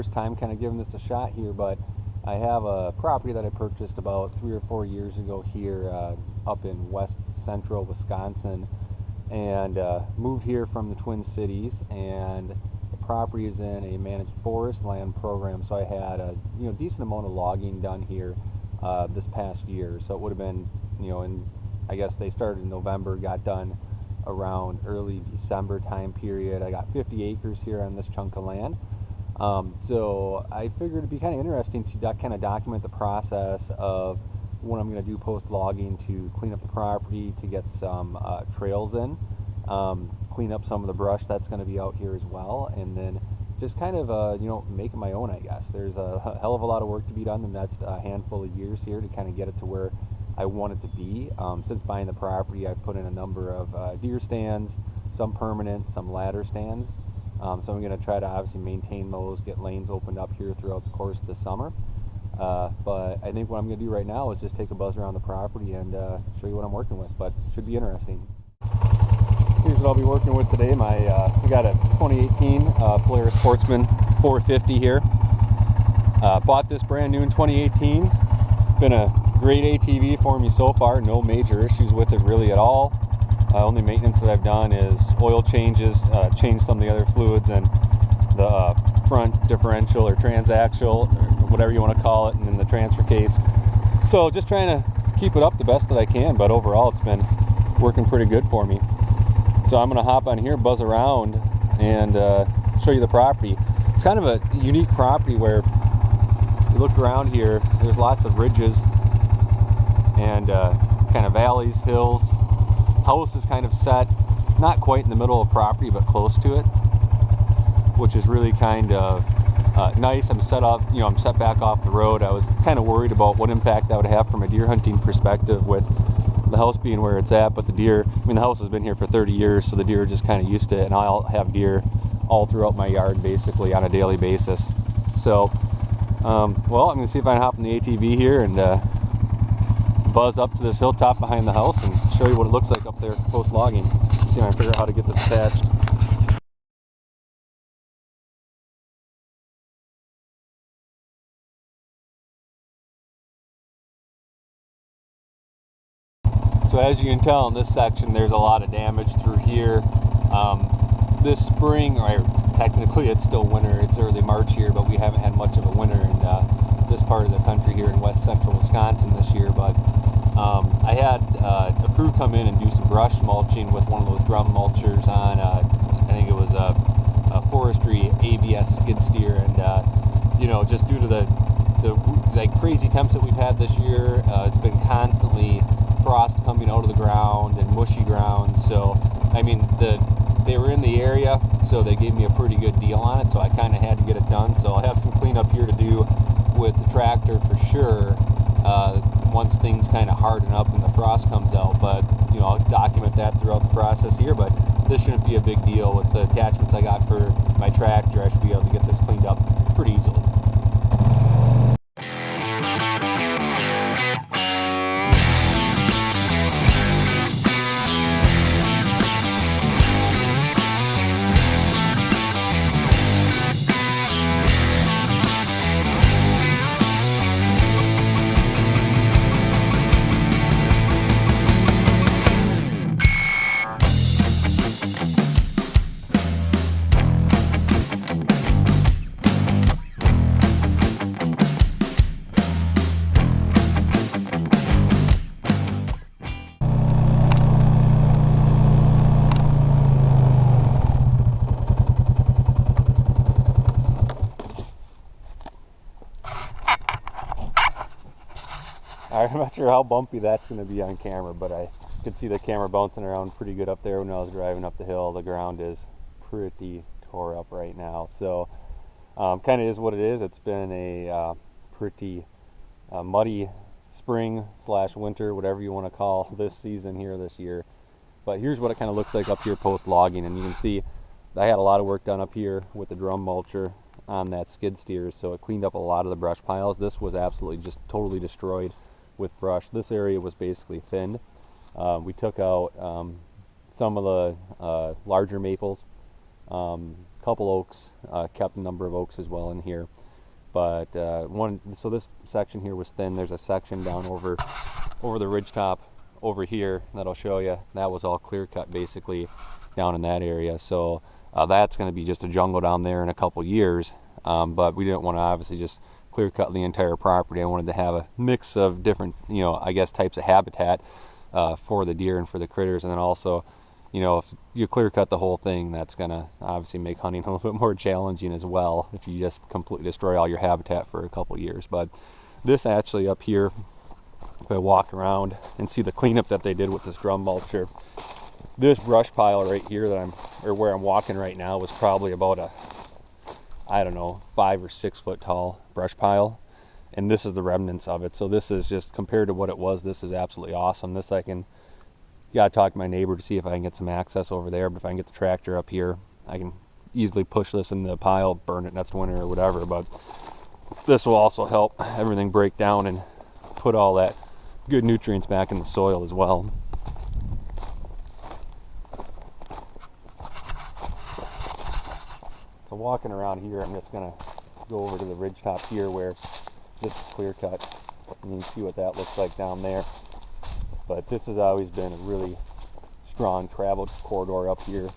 first time kind of giving this a shot here, but I have a property that I purchased about 3 or 4 years ago here up in west central Wisconsin, and moved here from the Twin Cities, and the property is in a managed forest land program, so I had a decent amount of logging done here this past year. So it would have been, I guess they started in November, got done around early December time period. I got 50 acres here on this chunk of land. So I figured it'd be kind of interesting to kind of document the process of what I'm going to do post logging to clean up the property, to get some trails in, clean up some of the brush that's going to be out here as well, and then just kind of make it my own, I guess. There's a hell of a lot of work to be done in the next handful of years here to kind of get it to where I want it to be. Since buying the property, I've put in a number of deer stands, some permanent, some ladder stands. So I'm going to try to obviously maintain those, get lanes opened up here throughout the course of the summer. But I think what I'm going to do right now is just take a buzz around the property and show you what I'm working with, but it should be interesting. Here's what I'll be working with today. We got a 2018 Polaris Sportsman 450 here. Bought this brand new in 2018. Been a great ATV for me so far. No major issues with it really at all. Only maintenance that I've done is oil changes, changed some of the other fluids, and the front differential or transaxle, or whatever you want to call it, and then the transfer case. So just trying to keep it up the best that I can, but overall it's been working pretty good for me. So I'm going to hop on here, buzz around, and show you the property. It's kind of a unique property where you look around here, there's lots of ridges and kind of valleys, hills. House is kind of set, not quite in the middle of property, but close to it, which is really kind of nice. I'm set up, I'm set back off the road. I was kind of worried about what impact that would have from a deer hunting perspective with the house being where it's at, but the deer, the house has been here for 30 years, so the deer are just kind of used to it, and I'll have deer all throughout my yard basically on a daily basis. So, well, I'm going to see if I can hop in the ATV here and buzz up to this hilltop behind the house and show you what it looks like up there post logging. See if I can figure out how to get this attached. So as you can tell in this section, there's a lot of damage through here. This spring, or technically it's still winter, it's early March here, but we haven't had much of a winter in this part of the country here in west central Wisconsin this year. But I had a crew come in and do some brush mulching with one of those drum mulchers on, I think it was a forestry ABS skid steer, and just due to the like crazy temps that we've had this year, it's been constantly frost coming out of the ground and mushy ground. So I mean, they were in the area, so they gave me a pretty good deal on it, so I kind of had to get it done. So I'll have some cleanup here to do with the tractor for sure once things kind of harden up and the frost comes out. But I'll document that throughout the process here, but this shouldn't be a big deal. With the attachments I got for my tractor, I should be able to get this cleaned up pretty easily. I'm not sure how bumpy that's going to be on camera, but I could see the camera bouncing around pretty good up there when I was driving up the hill. The ground is pretty tore up right now, so kind of is what it is. It's been a pretty muddy spring / winter, whatever you want to call this season here this year. But here's what it kind of looks like up here post logging, and you can see I had a lot of work done up here with the drum mulcher on that skid steer, so it cleaned up a lot of the brush piles. This was absolutely just totally destroyed with brush. This area was basically thinned. We took out some of the larger maples, couple oaks, kept a number of oaks as well in here. But so this section here was thin. There's a section down over the ridgetop over here that I'll show you. That was all clear cut basically down in that area. So that's going to be just a jungle down there in a couple years. But we didn't want to obviously just clear cut the entire property. I wanted to have a mix of different, I guess, types of habitat for the deer and for the critters. And then also, if you clear cut the whole thing, that's going to obviously make hunting a little bit more challenging as well if you just completely destroy all your habitat for a couple years. But this actually up here, if I walk around and see the cleanup that they did with this drum mulcher, this brush pile right here where I'm walking right now was probably about a, I don't know, 5 or 6 foot tall brush pile. And this is the remnants of it. So this is just, compared to what it was, this is absolutely awesome. This gotta talk to my neighbor to see if I can get some access over there. But if I can get the tractor up here, I can easily push this in the pile, burn it next winter or whatever. But this will also help everything break down and put all that good nutrients back in the soil as well. So walking around here, I'm just gonna go over to the ridgetop here where this is clear cut, and you can see what that looks like down there. But this has always been a really strong travel corridor up here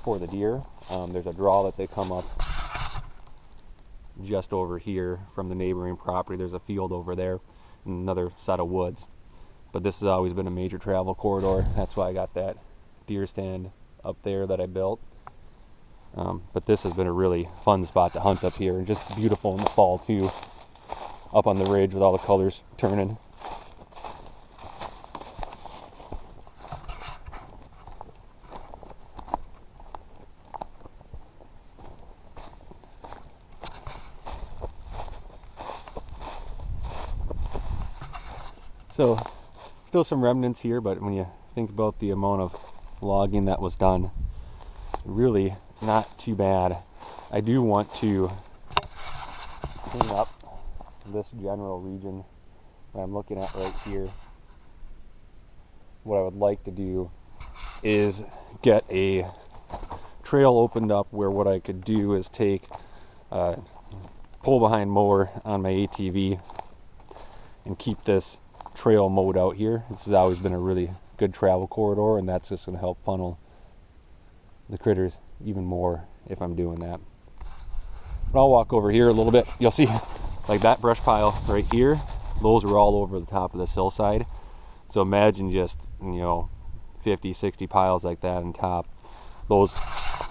for the deer. There's a draw that they come up just over here from the neighboring property. There's a field over there and another set of woods. But this has always been a major travel corridor. That's why I got that deer stand up there that I built. But this has been a really fun spot to hunt up here, and just beautiful in the fall too, up on the ridge with all the colors turning. So still some remnants here, but when you think about the amount of logging that was done, really not too bad. I do want to clean up this general region that I'm looking at right here. What I would like to do is get a trail opened up where what I could do is take a pull behind mower on my ATV and keep this trail mowed out here. This has always been a really good travel corridor, and that's just going to help funnel the critters even more if I'm doing that. But I'll walk over here a little bit. You'll see like that brush pile right here, those are all over the top of this hillside. So imagine just 50, 60 piles like that on top. Those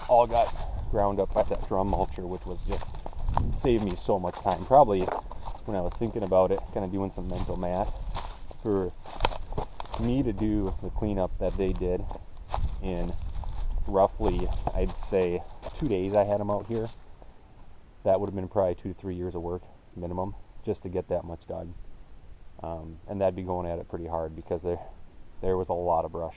all got ground up by that drum mulcher, which was just saved me so much time. Probably when I was thinking about it, kind of doing some mental math, for me to do the cleanup that they did in roughly, I'd say 2 days I had them out here, that would have been probably 2 to 3 years of work minimum just to get that much done. And that'd be going at it pretty hard because there was a lot of brush.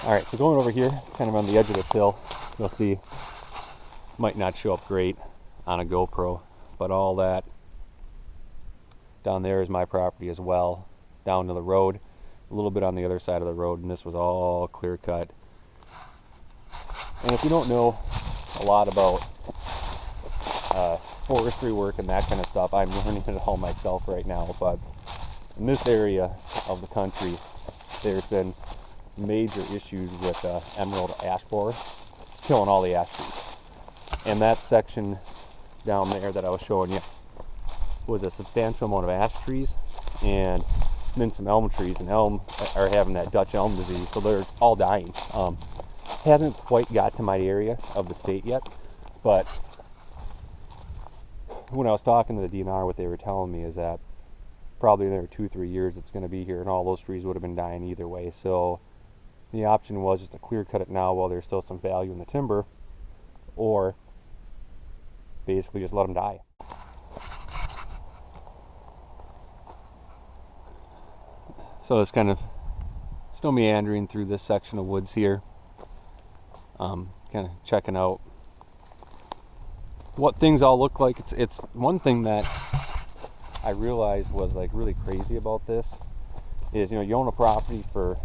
Alright, so going over here, kind of on the edge of this hill, you'll see, might not show up great on a GoPro, but all that down there is my property as well, down to the road, a little bit on the other side of the road, and this was all clear cut. And if you don't know a lot about forestry work and that kind of stuff, I'm learning it all myself right now, but in this area of the country, there's been major issues with emerald ash borer killing all the ash trees. And that section down there that I was showing you was a substantial amount of ash trees and then some elm trees, and elm are having that Dutch elm disease, so they're all dying. Hasn't quite got to my area of the state yet, but when I was talking to the DNR, what they were telling me is that probably in 2 or 3 years it's going to be here, and all those trees would have been dying either way. So the option was just to clear cut it now while there's still some value in the timber, or basically just let them die. So it's kind of still meandering through this section of woods here, kind of checking out what things all look like. It's one thing that I realized was like really crazy about this is, you own a property for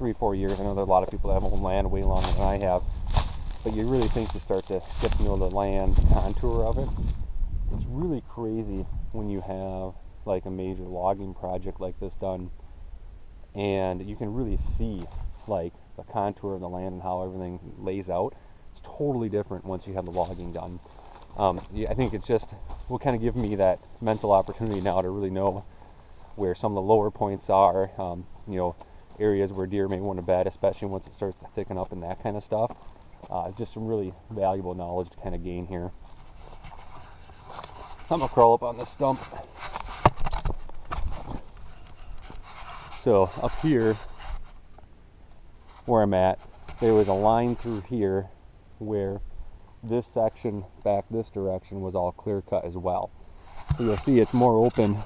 3-4 years. I know there are a lot of people that have owned land way longer than I have, but you really think you start to get to know the land contour of it. It's really crazy when you have like a major logging project like this done, and you can really see like the contour of the land and how everything lays out. It's totally different once you have the logging done. I think it just will kind of give me that mental opportunity now to really know where some of the lower points are, areas where deer may want to bed, especially once it starts to thicken up and that kind of stuff. Just some really valuable knowledge to kind of gain here. I'm gonna crawl up on this stump. So up here where I'm at, there was a line through here where this section back this direction was all clear cut as well. So you'll see it's more open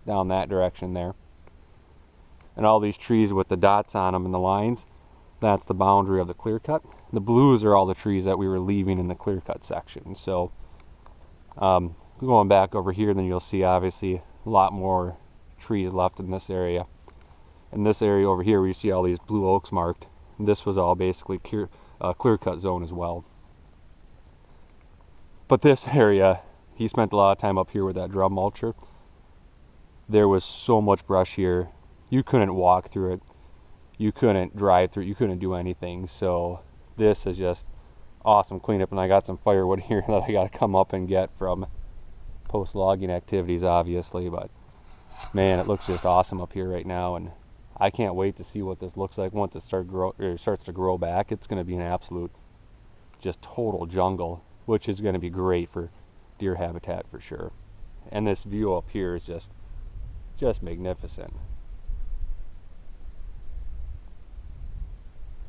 down that direction there. And all these trees with the dots on them and the lines, that's the boundary of the clear cut. The blues are all the trees that we were leaving in the clear cut section. So going back over here, then you'll see obviously a lot more trees left in this area. In this area over here where you see all these blue oaks marked, this was all basically clear cut zone as well. But this area, he spent a lot of time up here with that drum mulcher. There was so much brush here, you couldn't walk through it, you couldn't drive through it, you couldn't do anything. So this is just awesome cleanup, and I got some firewood here that I got to come up and get from post logging activities obviously, but man, it looks just awesome up here right now, and I can't wait to see what this looks like once it starts to grow back. It's going to be an absolute just total jungle, which is going to be great for deer habitat for sure. And this view up here is just magnificent.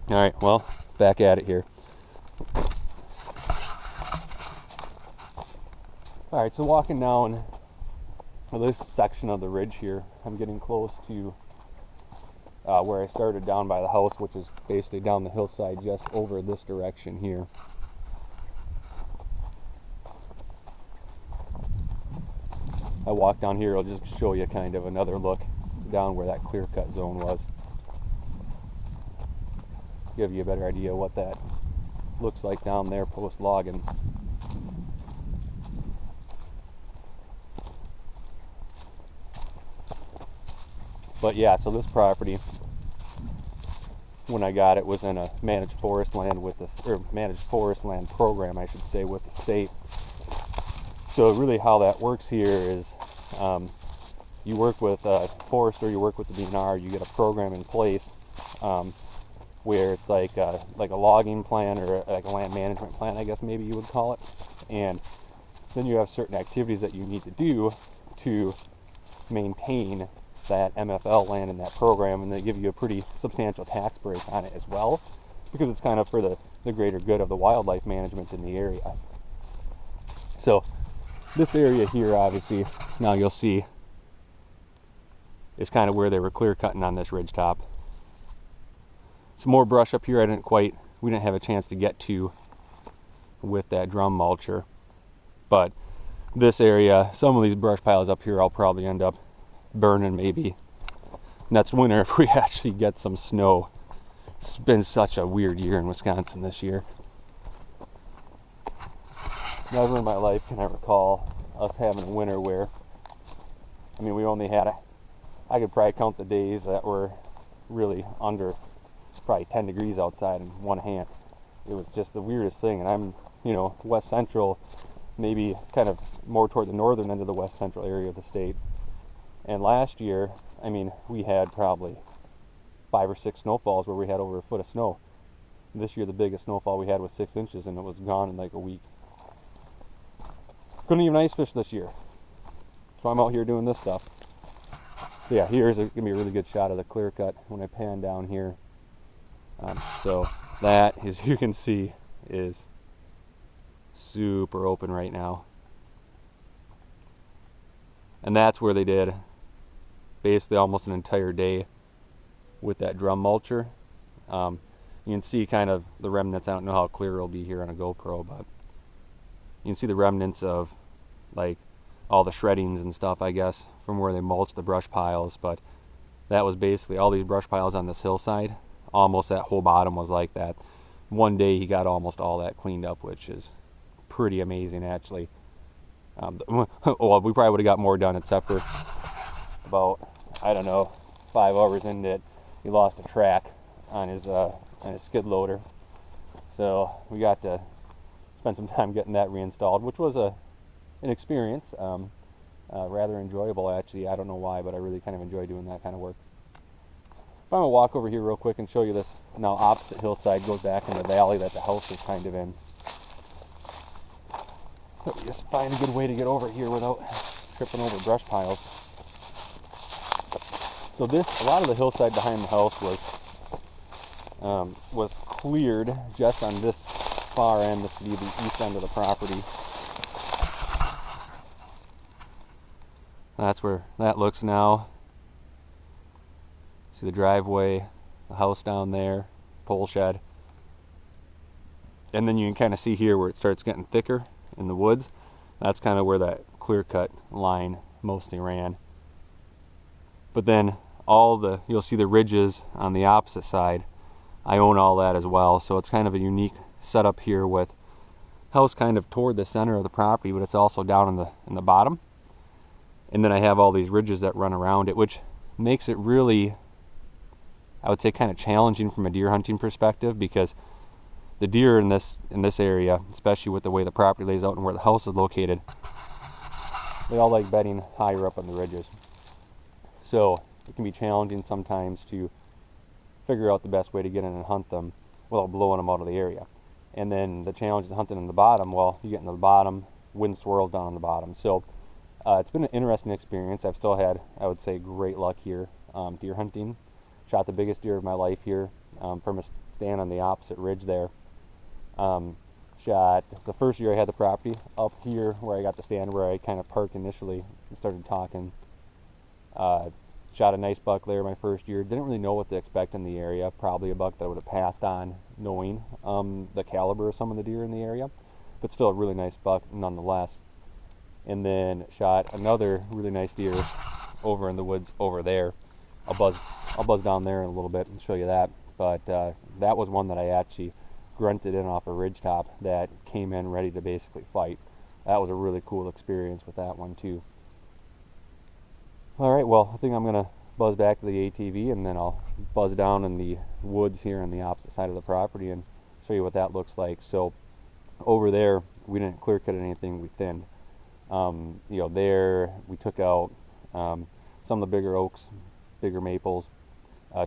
All right, well, back at it here. All right, so walking down this section of the ridge here, I'm getting close to where I started down by the house, which is basically down the hillside just over this direction here. I walk down here, I'll just show you kind of another look down where that clear cut zone was. Give you a better idea what that looks like down there post logging. But yeah, so this property, when I got it, was in a managed forest land managed forest land program, I should say, with the state. So really how that works here is you work with a forester, you work with the DNR, you get a program in place where it's like a logging plan, or like a land management plan, I guess maybe you would call it. And then you have certain activities that you need to do to maintain that MFL land in that program, and they give you a pretty substantial tax break on it as well, because it's kind of for the greater good of the wildlife management in the area. So this area here, obviously, now you'll see, is kind of where they were clear cutting on this ridge top. Some more brush up here we didn't have a chance to get to with that drum mulcher. But this area, some of these brush piles up here, I'll probably end up burning maybe next winter if we actually get some snow. It's been such a weird year in Wisconsin this year. Never in my life can I recall us having a winter where, I mean, we only had I could probably count the days that were really under probably 10 degrees outside in one hand. It was just the weirdest thing. And I'm, West Central, maybe kind of more toward the northern end of the West Central area of the state. And last year, I mean, we had probably 5 or 6 snowfalls where we had over a foot of snow. This year, the biggest snowfall we had was 6 inches, and it was gone in like a week. Couldn't even ice fish this year. So I'm out here doing this stuff. So yeah, here's going to be a really good shot of the clear cut when I pan down here. So that, as you can see, is super open right now. And that's where they did basically almost an entire day with that drum mulcher. You can see kind of the remnants. I don't know how clear it'll be here on a GoPro, but you can see the remnants of like all the shreddings and stuff, I guess, from where they mulched the brush piles. But that was basically all these brush piles on this hillside. Almost that whole bottom was like that. One day he got almost all that cleaned up, which is pretty amazing actually. Well, we probably would have got more done, except for about, I don't know, 5 hours into it, he lost a track on his skid loader. So we got to spend some time getting that reinstalled, which was an experience. Rather enjoyable actually. I don't know why, but I really kind of enjoy doing that kind of work. I'm going to walk over here real quick and show you this now opposite hillside goes back in the valley that the house is kind of in. Let me just find a good way to get over here without tripping over brush piles. So a lot of the hillside behind the house was cleared just on this far end. This would be the east end of the property. That's where that looks now. See the driveway, the house down there, pole shed. And then you can kind of see here where it starts getting thicker in the woods. That's kind of where that clear cut line mostly ran. But then you'll see the ridges on the opposite side. I own all that as well, so it's kind of a unique setup here with house kind of toward the center of the property, but it's also down in the bottom. And then I have all these ridges that run around it, which makes it really, I would say, kind of challenging from a deer hunting perspective, because the deer in this area, especially with the way the property lays out and where the house is located, they all like bedding higher up on the ridges. So it can be challenging sometimes to figure out the best way to get in and hunt them without blowing them out of the area. And then the challenge is hunting in the bottom. Well, you get into the bottom, wind swirls down on the bottom. So it's been an interesting experience. I've still had, I would say, great luck here deer hunting. Shot the biggest deer of my life here from a stand on the opposite ridge there. Shot the first year I had the property up here where I got the stand where I kind of parked initially and started talking. Shot a nice buck there my first year. Didn't really know what to expect in the area. Probably a buck that I would have passed on knowing the caliber of some of the deer in the area, but still a really nice buck nonetheless. And then shot another really nice deer over in the woods over there. I'll buzz down there in a little bit and show you that. But that was one that I actually grunted in off a ridgetop that came in ready to basically fight. That was a really cool experience with that one too. All right, well, I think I'm gonna buzz back to the ATV and then I'll buzz down in the woods here on the opposite side of the property and show you what that looks like. So over there, we didn't clear cut anything, we thinned. There we took out some of the bigger oaks, bigger maples,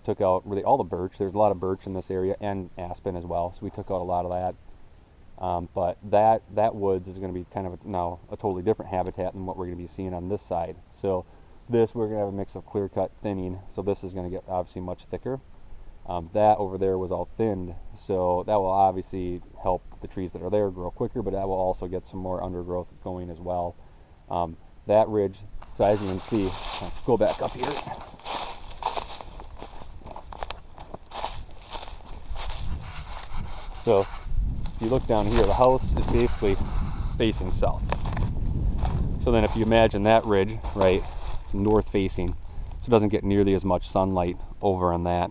took out really all the birch. There's a lot of birch in this area and aspen as well, so we took out a lot of that. But that woods is going to be kind of now a totally different habitat than what we're going to be seeing on this side. So we're going to have a mix of clear cut, thinning, so this is going to get obviously much thicker. That over there was all thinned, so that will obviously help the trees that are there grow quicker, but that will also get some more undergrowth going as well. That ridge, so as you can see, let's go back up here. So if you look down here, the house is basically facing south. So then if you imagine that ridge, right, north facing, so it doesn't get nearly as much sunlight over on that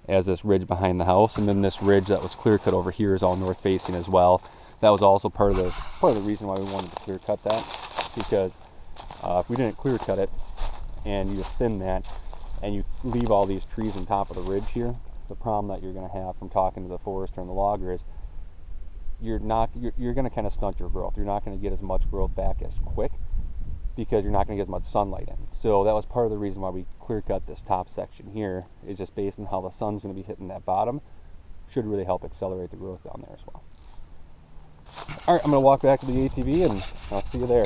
as this ridge behind the house. And then this ridge that was clear cut over here is all north facing as well. That was also part of the reason why we wanted to clear cut that, because if we didn't clear cut it and you thin that and you leave all these trees on top of the ridge here, the problem that you're going to have from talking to the forester and the logger is you're going to kind of stunt your growth. You're not going to get as much growth back as quick because you're not going to get as much sunlight in. So that was part of the reason why we clear cut this top section here, is just based on how the sun's going to be hitting that bottom. Should really help accelerate the growth down there as well. All right, I'm going to walk back to the ATV and I'll see you there.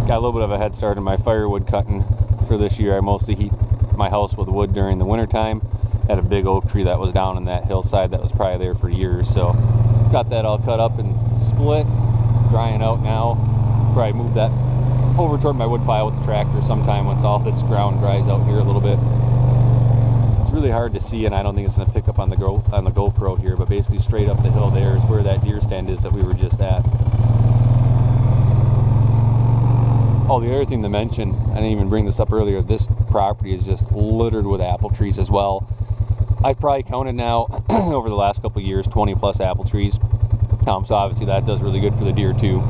Got a little bit of a head start in my firewood cutting for this year. I mostly heat my house with wood during the winter time, Had a big oak tree that was down in that hillside that was probably there for years. So got that all cut up and split, drying out now. Probably move that over toward my wood pile with the tractor sometime once all this ground dries out here a little bit. It's really hard to see, and I don't think it's going to pick up on the GoPro here, but basically straight up the hill there is where that deer stand is that we were just at. Oh, the other thing to mention, I didn't even bring this up earlier, this property is just littered with apple trees as well. I've probably counted now over the last couple of years 20 plus apple trees. So obviously that does really good for the deer too.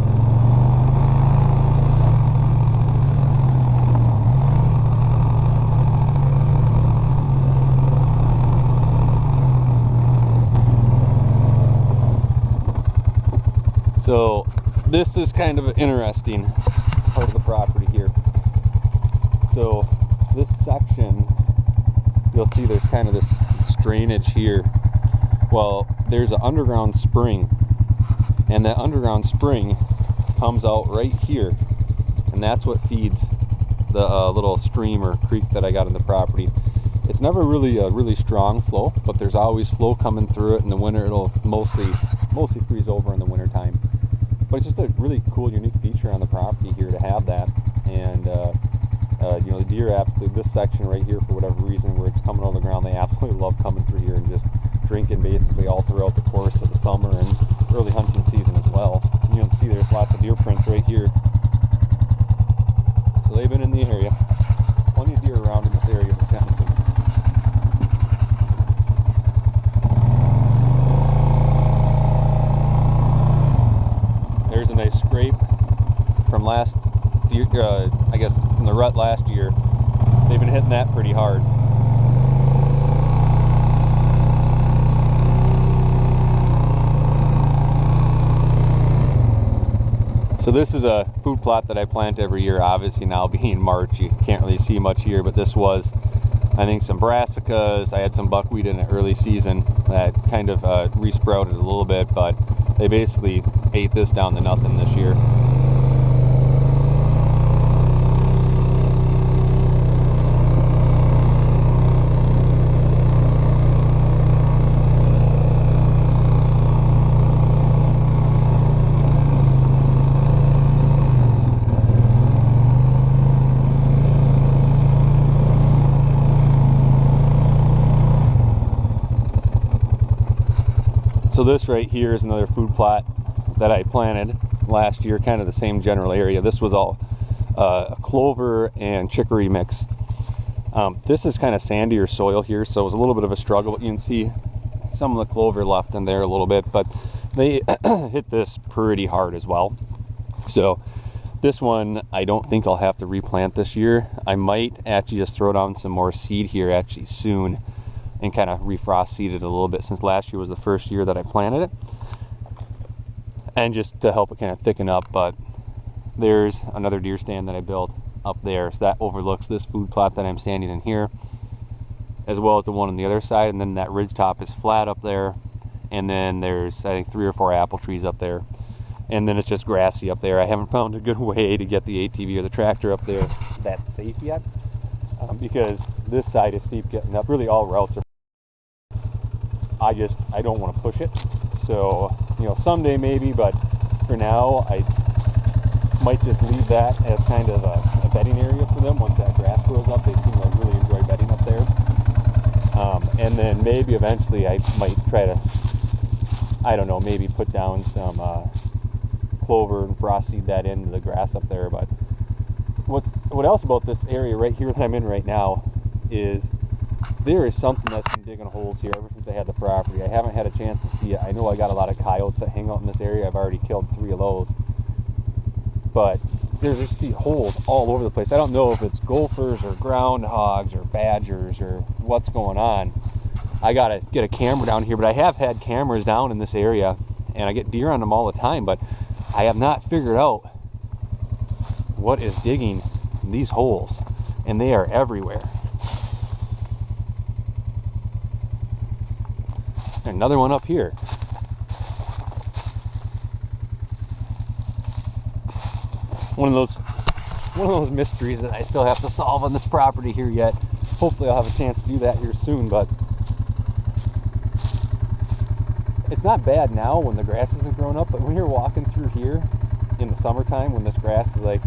So this is kind of an interesting part of the property here. So this section, you'll see there's kind of this drainage here. Well, there's an underground spring, and that underground spring comes out right here, and that's what feeds the little stream or creek that I got in the property. It's never really a really strong flow, but there's always flow coming through it. In the winter it'll mostly freeze over in the winter time. But it's just a really cool, unique feature on the property here to have that. And you know, the deer absolutely, this section right here, for whatever reason, where it's coming on the ground, they absolutely love coming through here and just drinking basically all throughout the course of the summer and early hunting season as well. You can see there's lots of deer prints right here. So they've been in the area. Plenty of deer around in this area of Wisconsin. There's a nice scrape from last deer, I guess from the rut last year. They've been hitting that pretty hard. So this is a food plot that I plant every year. Obviously now being March, you can't really see much here, but this was, I think, some brassicas. I had some buckwheat in the early season that kind of resprouted a little bit, but they basically ate this down to nothing this year. So this right here is another food plot that I planted last year, kind of the same general area. This was all a clover and chicory mix. This is kind of sandier soil here, so it was a little bit of a struggle. But you can see some of the clover left in there a little bit, but they hit this pretty hard as well. So this one, I don't think I'll have to replant this year. I might actually just throw down some more seed here actually soon and kind of refrost seed it a little bit, since last year was the first year that I planted it, and just to help it kind of thicken up. But there's another deer stand that I built up there, so that overlooks this food plot that I'm standing in here, as well as the one on the other side. And then that ridge top is flat up there, and then there's, I think, 3 or 4 apple trees up there, and then it's just grassy up there. I haven't found a good way to get the ATV or the tractor up there that's safe yet, because this side is steep getting up. Really all routes are, I don't want to push it. So, you know, someday maybe, but for now I might just leave that as kind of a bedding area for them. Once that grass grows up, they seem to really enjoy bedding up there. And then maybe eventually I might try to, I don't know, maybe put down some clover and frost seed that into the grass up there. But what else about this area right here that I'm in right now is there is something that's been digging holes here ever since I had the property. I haven't had a chance to see it. I know I got a lot of coyotes that hang out in this area. I've already killed 3 of those. But there's just these holes all over the place. I don't know if it's gophers or groundhogs or badgers or what's going on. I gotta get a camera down here, but I have had cameras down in this area and I get deer on them all the time, but I have not figured out what is digging these holes, and they are everywhere. Another one up here. One of those mysteries that I still have to solve on this property here yet. Hopefully I'll have a chance to do that here soon, but it's not bad now when the grass isn't grown up, but when you're walking through here in the summertime when this grass is like,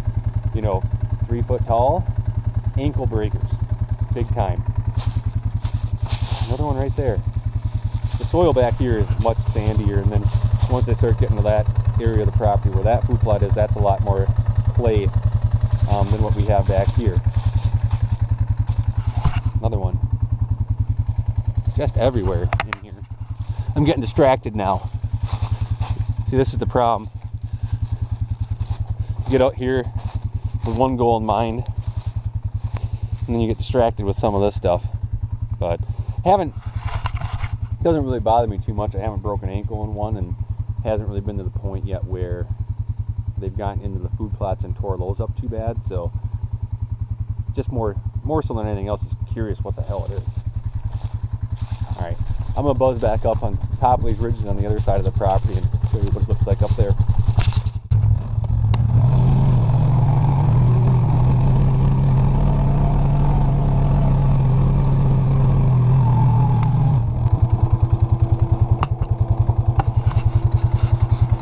you know, 3 foot tall, ankle breakers, big time. Another one right there. The soil back here is much sandier, and then once I start getting to that area of the property where that food plot is, that's a lot more clay than what we have back here. Another one. Just everywhere in here. I'm getting distracted now. See, this is the problem. You get out here with one goal in mind, and then you get distracted with some of this stuff. But doesn't really bother me too much. I haven't broken an ankle in one, and hasn't really been to the point yet where they've gotten into the food plots and tore those up too bad. So just more so than anything else, just curious what the hell it is. All right, I'm gonna buzz back up on top of these ridges on the other side of the property and show you what it looks like up there.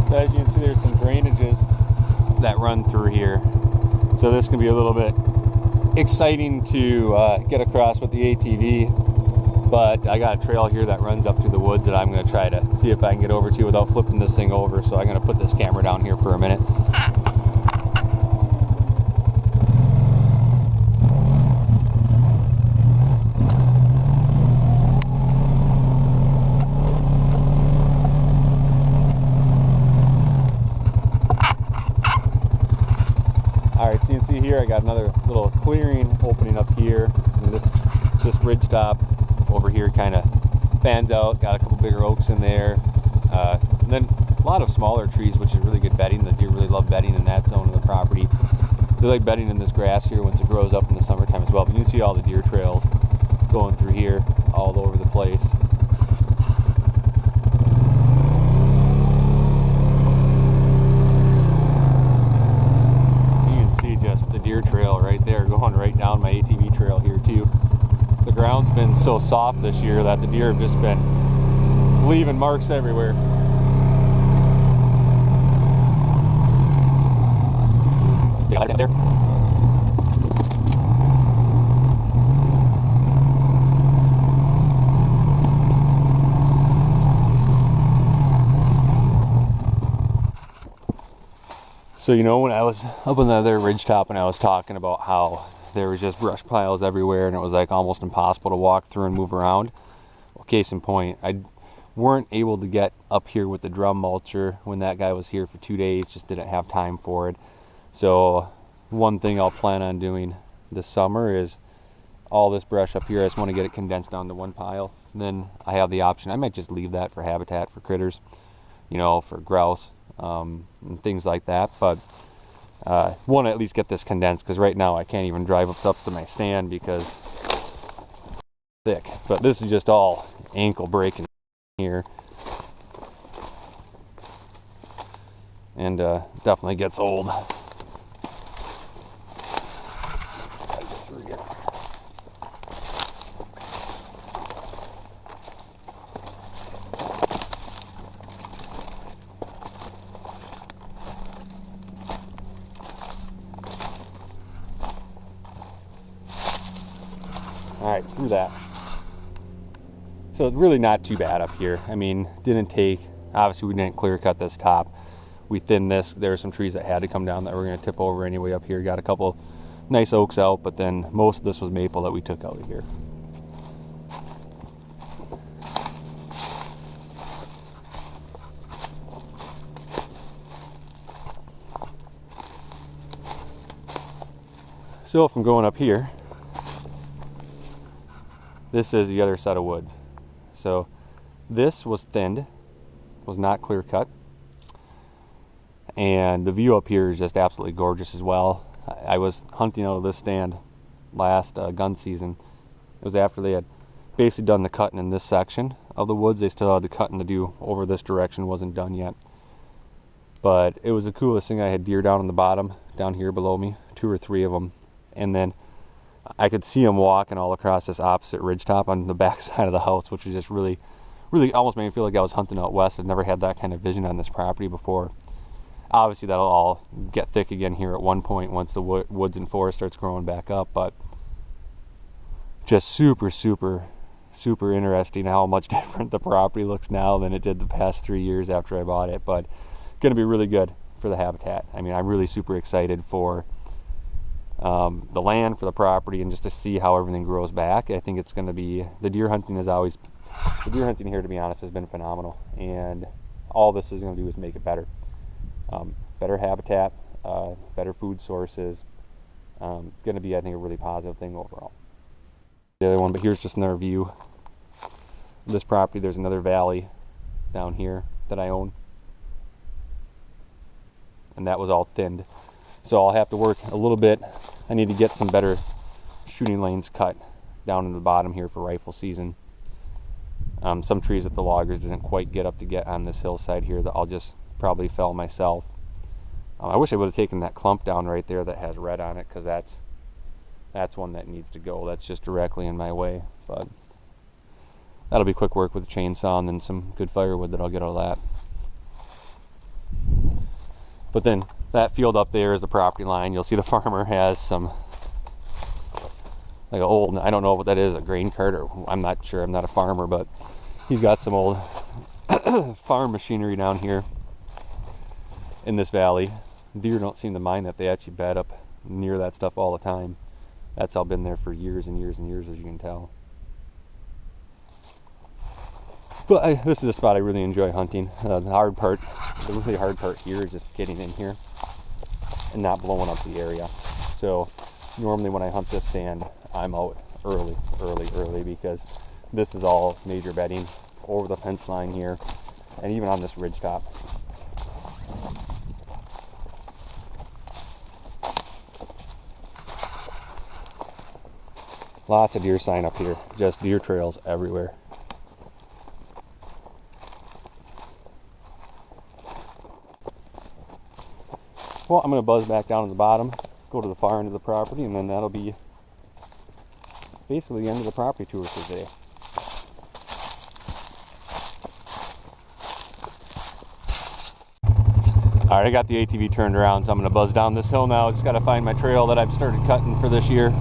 So as you can see, there's some drainages that run through here. So this can be a little bit exciting to get across with the ATV, but I got a trail here that runs up through the woods that I'm going to try to see if I can get over to without flipping this thing over. So I'm going to put this camera down here for a minute. Alright, so you can see here I got another little clearing opening up here, and this ridge top over here kind of fans out, got a couple bigger oaks in there, and then a lot of smaller trees, which is really good bedding. The deer really love bedding in that zone of the property. They like bedding in this grass here once it grows up in the summertime as well, but you can see all the deer trails going through here all over the place. The deer trail right there going right down my ATV trail here too. The ground's been so soft this year that the deer have just been leaving marks everywhere. Take a look there. So, you know, when I was up on the other ridge top and I was talking about how there was just brush piles everywhere and it was like almost impossible to walk through and move around. Well, case in point, I weren't able to get up here with the drum mulcher when that guy was here for 2 days, just didn't have time for it. So one thing I'll plan on doing this summer is all this brush up here, I just want to get it condensed down to one pile. And then I have the option, I might just leave that for habitat for critters, you know, for grouse. And things like that, but want to at least get this condensed, because right now I can't even drive up to my stand because it's thick. But this is just all ankle breaking here, and definitely gets old. Alright, through that. So it's really not too bad up here. I mean, obviously we didn't clear cut this top. We thinned this. There were some trees that had to come down that were going to tip over anyway up here. Got a couple nice oaks out, but then most of this was maple that we took out of here. So if I'm going up here, this is the other set of woods. So this was thinned, was not clear cut, and the view up here is just absolutely gorgeous as well. I was hunting out of this stand last gun season. It was after they had basically done the cutting in this section of the woods. They still had the cutting to do over this direction, wasn't done yet. But it was the coolest thing. I had deer down on the bottom, down here below me, 2 or 3 of them, and then I could see them walking all across this opposite ridgetop on the back side of the house, which was just really, really almost made me feel like I was hunting out west. I'd never had that kind of vision on this property before. Obviously that'll all get thick again here at one point once the woods and forest starts growing back up, but just super interesting how much different the property looks now than it did the past 3 years after I bought it. But going to be really good for the habitat. I mean, I'm really super excited for the land, for the property, and just to see how everything grows back. I think it's going to be, the deer hunting here, to be honest, has been phenomenal, and all this is going to do is make it better. Better habitat, better food sources. Going to be, I think, a really positive thing overall. The other one, but here's just another view of this property. There's another valley down here that I own, and that was all thinned, so I'll have to work a little bit. I need to get some better shooting lanes cut down in the bottom here for rifle season. Some trees that the loggers didn't quite get up to get on this hillside here that I'll just probably fell myself. I wish I would have taken that clump down right there that has red on it, because that's one that needs to go. That's just directly in my way, but that'll be quick work with a chainsaw and then some good firewood that I'll get out of that. But then that field up there is the property line. You'll see the farmer has some, like an old, I don't know what that is, a grain cart, or I'm not sure, I'm not a farmer, but he's got some old farm machinery down here in this valley. Deer don't seem to mind that. They actually bed up near that stuff all the time. That's all been there for years and years and years, as you can tell. But this is a spot I really enjoy hunting. The really hard part here is just getting in here and not blowing up the area. So normally when I hunt this stand, I'm out early, because this is all major bedding over the fence line here, and even on this ridge top. Lots of deer sign up here, just deer trails everywhere. Well, I'm going to buzz back down to the bottom, go to the far end of the property, and then that'll be basically the end of the property tour for today. Alright, I got the ATV turned around, so I'm going to buzz down this hill now. Just got to find my trail that I've started cutting for this year.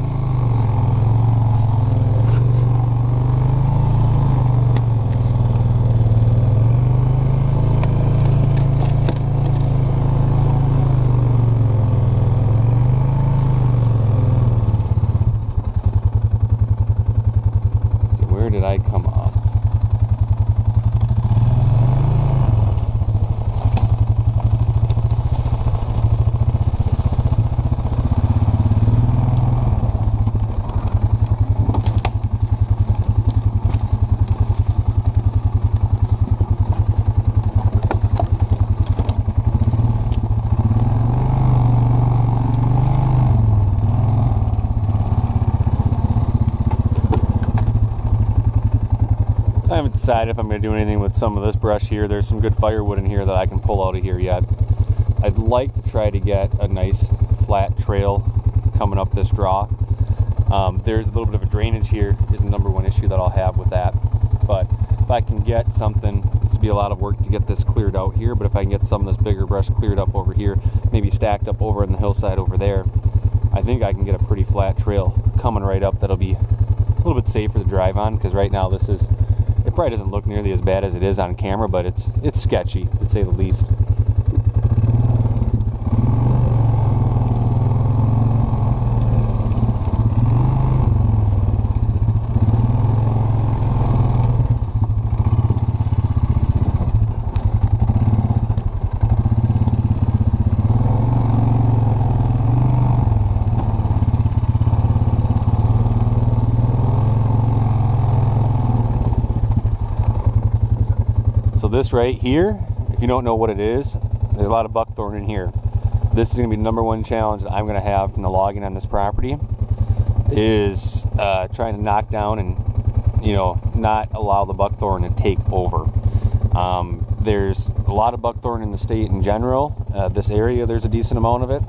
I haven't decided if I'm going to do anything with some of this brush here. There's some good firewood in here that I can pull out of here yet. I'd like to try to get a nice flat trail coming up this draw. There's a little bit of a drainage here is the number one issue that I'll have with that. But if I can get something, this will be a lot of work to get this cleared out here, but if I can get some of this bigger brush cleared up over here, maybe stacked up over on the hillside over there, I think I can get a pretty flat trail coming right up that'll be a little bit safer to drive on, because right now this is, it probably doesn't look nearly as bad as it is on camera, but it's sketchy, to say the least. So this right here, if you don't know what it is, there's a lot of buckthorn in here. This is going to be the number one challenge that I'm going to have from the logging on this property, is trying to knock down and, you know, not allow the buckthorn to take over. There's a lot of buckthorn in the state in general. This area, there's a decent amount of it.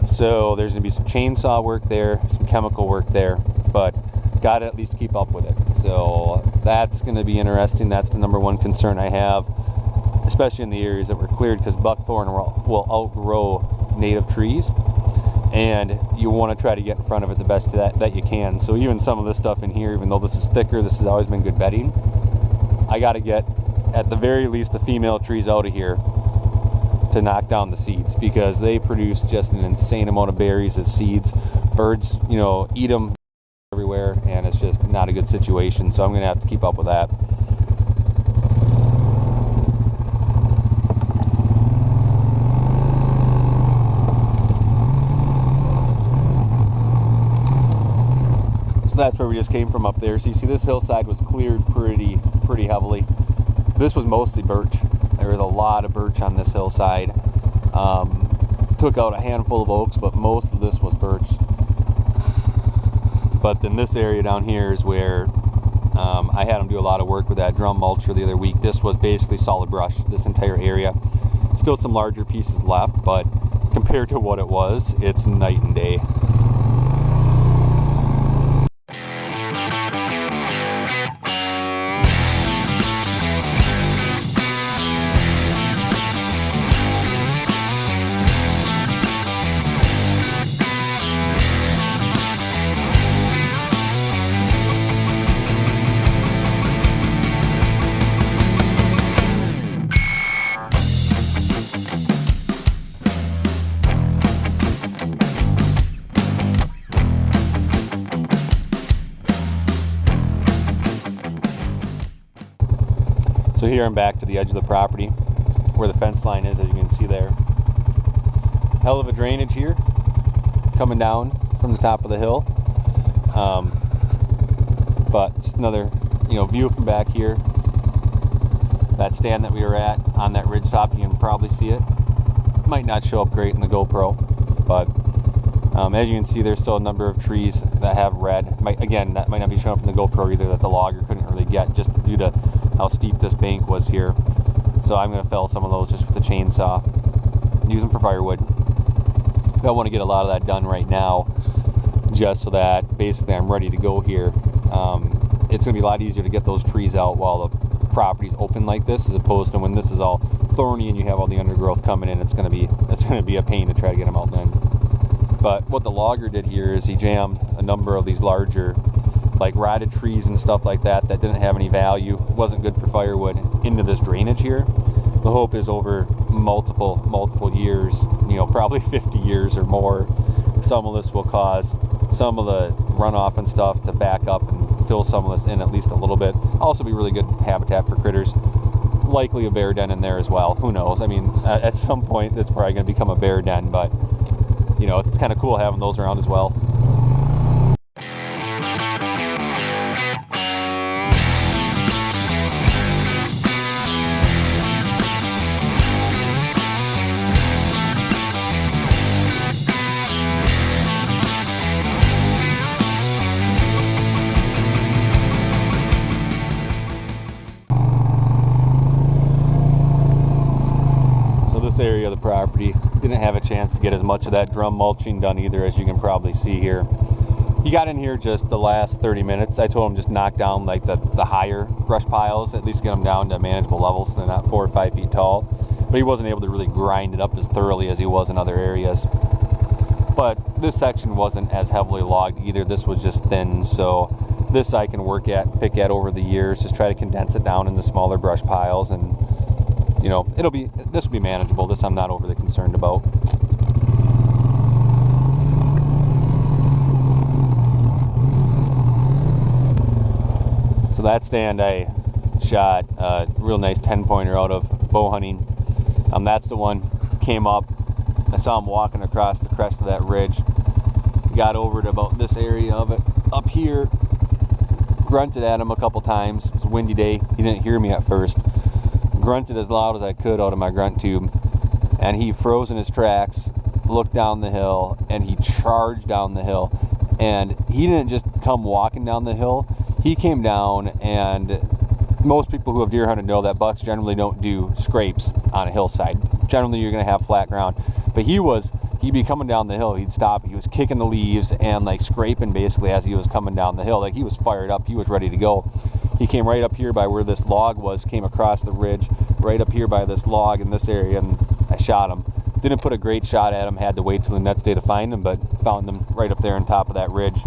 So there's going to be some chainsaw work there, some chemical work there, but got to at least keep up with it. So that's going to be interesting. That's the number one concern I have, especially in the areas that were cleared, because buckthorn will outgrow native trees, and you want to try to get in front of it the best that you can. So even some of this stuff in here, even though this is thicker, this has always been good bedding. I got to get, at the very least, the female trees out of here to knock down the seeds, because they produce just an insane amount of berries as seeds. Birds, you know, eat them everywhere, and it's just not a good situation. So I'm going to have to keep up with that. So that's where we just came from up there. So you see this hillside was cleared pretty heavily. This was mostly birch. There was a lot of birch on this hillside. Took out a handful of oaks, but most of this was birch. But then this area down here is where I had them do a lot of work with that drum mulcher the other week. This was basically solid brush, this entire area. Still some larger pieces left, but compared to what it was, it's night and day. So here I'm back to the edge of the property where the fence line is, as you can see there. Hell of a drainage here coming down from the top of the hill. But just another, view from back here. That stand that we were at on that ridge top, you can probably see it. Might not show up great in the GoPro, but as you can see, there's still a number of trees that have red. That might not be showing up in the GoPro either, that the logger couldn't really get just due to how steep this bank was here. So I'm going to fell some of those just with the chainsaw, use them for firewood. I want to get a lot of that done right now, just so that basically I'm ready to go here. It's going to be a lot easier to get those trees out while the property's open like this, as opposed to when this is all thorny and you have all the undergrowth coming in. It's going to be a pain to try to get them out then. But what the logger did here is he jammed a number of these larger, like rotted trees and stuff like that didn't have any value, wasn't good for firewood, into this drainage here. The hope is over multiple years, probably 50 years or more, some of this will cause some of the runoff and stuff to back up and fill some of this in at least a little bit. Also be really good habitat for critters. Likely a bear den in there as well. Who knows? I mean, at some point it's probably going to become a bear den, but it's kind of cool having those around as well. Area of the property didn't have a chance to get as much of that drum mulching done either, as you can probably see here. He got in here just the last 30 minutes. I told him just knock down like the higher brush piles, at least get them down to manageable levels so they're not 4 or 5 feet tall. But he wasn't able to really grind it up as thoroughly as he was in other areas. But this section wasn't as heavily logged either. This was just thin, so this I can pick at over the years, just try to condense it down into smaller brush piles, and this will be manageable. This I'm not overly concerned about. So that stand I shot a real nice 10-pointer out of bow hunting. That's the one came up. I saw him walking across the crest of that ridge. Got over to about this area of it up here. Grunted at him a couple times. It was a windy day. He didn't hear me at first. Grunted as loud as I could out of my grunt tube, and he froze in his tracks, looked down the hill, and he charged down the hill. And he didn't just come walking down the hill, he came down, and most people who have deer hunted know that bucks generally don't do scrapes on a hillside. Generally you're going to have flat ground, but he was he'd be coming down the hill, he'd stop, he was kicking the leaves and like scraping basically as he was coming down the hill. Like he was fired up, he was ready to go. He came right up here by where this log was, came across the ridge, right up here by this log in this area, and I shot him. Didn't put a great shot at him, had to wait till the next day to find him, but found him right up there on top of that ridge.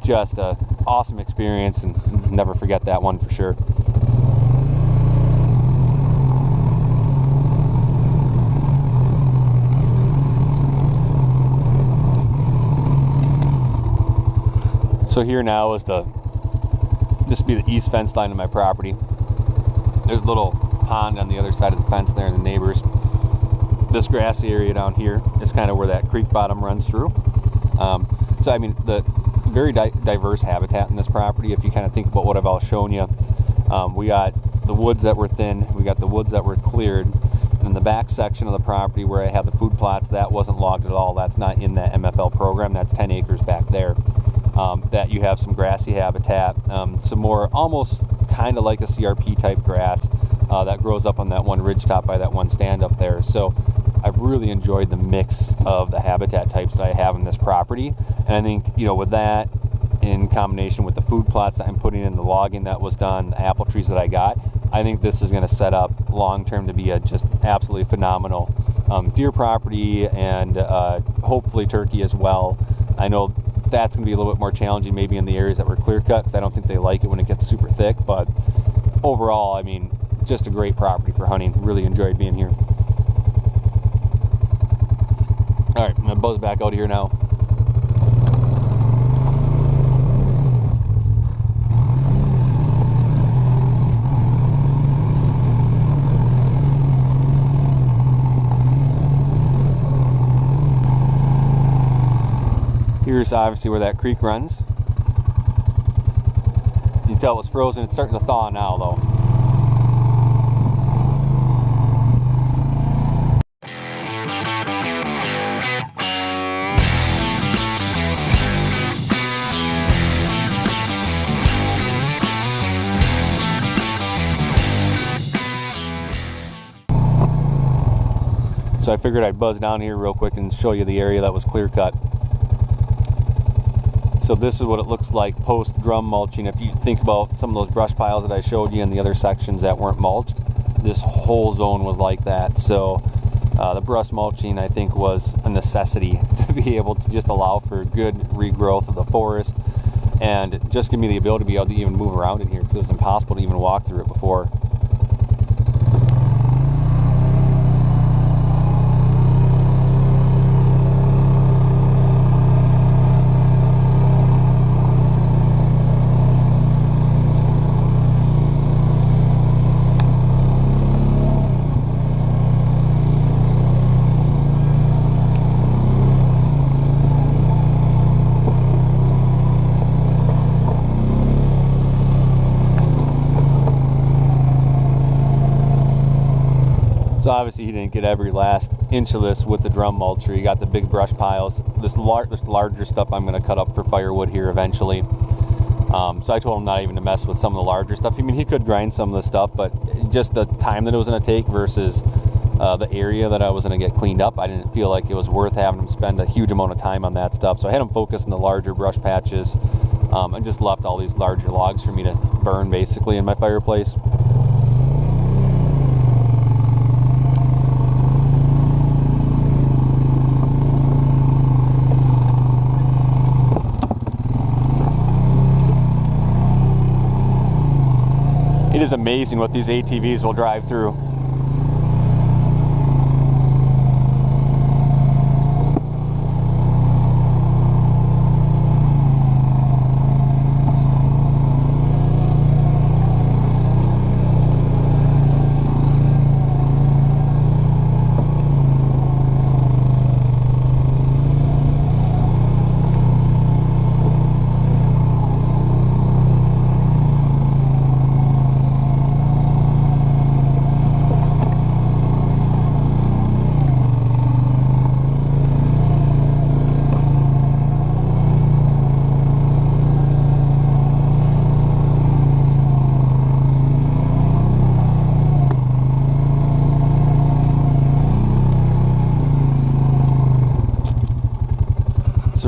Just a awesome experience, and never forget that one for sure. So here now is this would be the east fence line of my property. There's a little pond on the other side of the fence there, and the neighbors. This grassy area down here is kind of where that creek bottom runs through. So I mean, the very diverse habitat in this property. If you kind of think about what I've all shown you, we got the woods that were thin, we got the woods that were cleared, and in the back section of the property where I have the food plots, that wasn't logged at all. That's not in that MFL program. That's 10 acres back there. That you have some grassy habitat, some more almost kind of like a CRP type grass that grows up on that one ridge top by that one stand up there. So I've really enjoyed the mix of the habitat types that I have in this property, and I think, you know, with that in combination with the food plots that I'm putting in, the logging that was done, the apple trees that I got, I think this is going to set up long term to be a just absolutely phenomenal deer property, and hopefully turkey as well. I know that's going to be a little bit more challenging maybe in the areas that were clear cut, because I don't think they like it when it gets super thick, but overall, I mean, just a great property for hunting. Really enjoyed being here. All right, I'm going to buzz back out here now. Here's obviously where that creek runs. You can tell it was frozen. It's starting to thaw now, though. So I figured I'd buzz down here real quick and show you the area that was clear cut. So this is what it looks like post drum mulching. If you think about some of those brush piles that I showed you in the other sections that weren't mulched, this whole zone was like that. So the brush mulching, I think, was a necessity to be able to just allow for good regrowth of the forest, and just give me the ability to be able to even move around in here, because it was impossible to even walk through it before. So obviously he didn't get every last inch of this with the drum mulcher. He got the big brush piles. This larger stuff I'm going to cut up for firewood here eventually. So I told him not even to mess with some of the larger stuff. I mean, he could grind some of the stuff, but just the time that it was going to take versus the area that I was going to get cleaned up, I didn't feel like it was worth having him spend a huge amount of time on that stuff. So I had him focus on the larger brush patches, and just left all these larger logs for me to burn basically in my fireplace. It is amazing what these ATVs will drive through.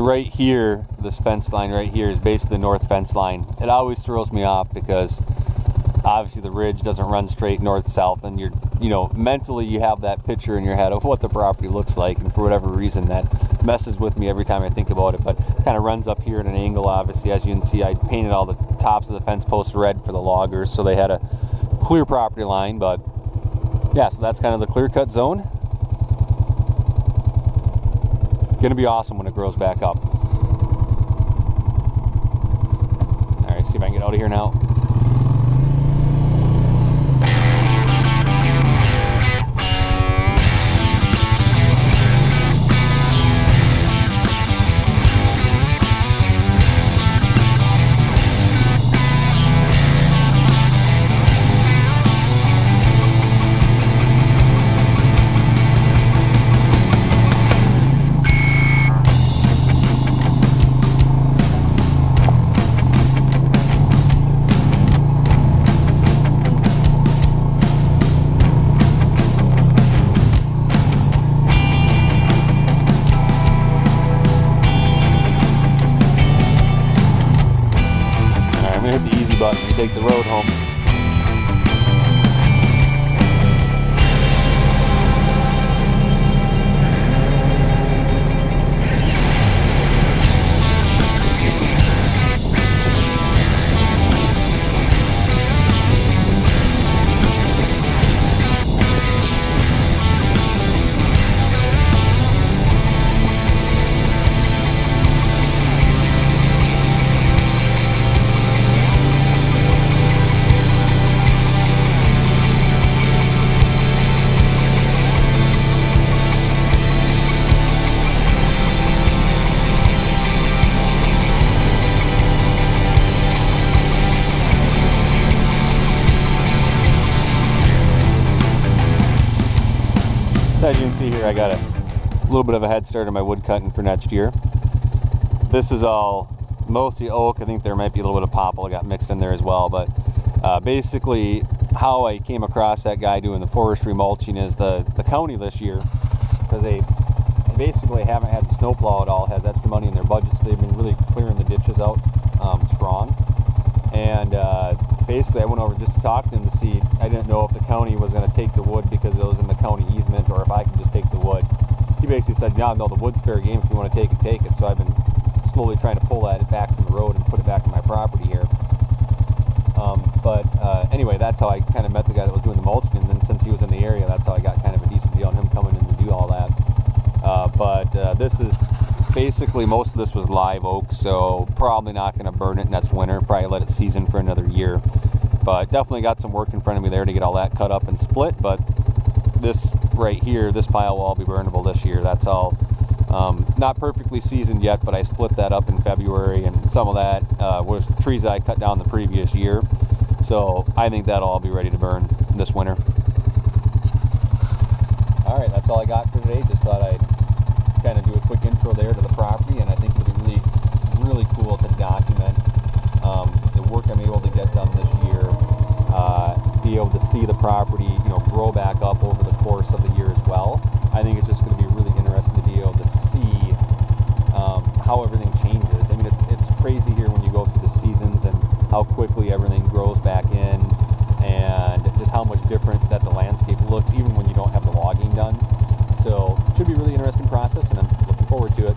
right here, this fence line right here is basically the north fence line. It always throws me off because obviously the ridge doesn't run straight north-south, and mentally you have that picture in your head of what the property looks like, and for whatever reason that messes with me every time I think about it. But it kind of runs up here at an angle. Obviously, as you can see, I painted all the tops of the fence posts red for the loggers, so they had a clear property line. But yeah, so that's kind of the clear-cut zone. Gonna be awesome when it grows back up. All right, see if I can get out of here now. Hit the easy button and take the road home. As you can see here, I got a little bit of a head start on my wood cutting for next year. This is all mostly oak. I think there might be a little bit of poplar that got mixed in there as well. But basically, how I came across that guy doing the forestry mulching is the county this year, because they basically haven't had the snowplow at all, has extra money in their budget, so they've been really clearing the ditches out strong. And basically I went over just to talk to him to see, I didn't know if the county was going to take the wood because it was in the county easement, or if I could just take the wood. He basically said, yeah, no, the wood's fair game. If you want to take it, take it. So I've been slowly trying to pull that back from the road and put it back on my property here. Anyway, that's how I kind of met the guy that was doing the mulching, and then since he was in the area, that's how I got kind of a decent deal on him coming in to do all that. This is basically, most of this was live oak, so probably not going to burn it next winter. Probably let it season for another year. But definitely got some work in front of me there to get all that cut up and split. But this right here, this pile will all be burnable this year. That's all. Not perfectly seasoned yet, but I split that up in February, and some of that was trees that I cut down the previous year. So I think that'll all be ready to burn this winter. All right, that's all I got for today. Just thought I'd kind of do a quick intro there to the property, and I think it'll be really cool to document the work I'm able to get done this year, be able to see the property, grow back up over the course of the year as well. I think it's just going to be really interesting to be able to see how everything changes. I mean, it's crazy here when you go through the seasons and how quickly everything grows back in, and just how much different that the landscape looks even when you don't have the logging done. So it should be a really interesting process, and I'm looking forward to it.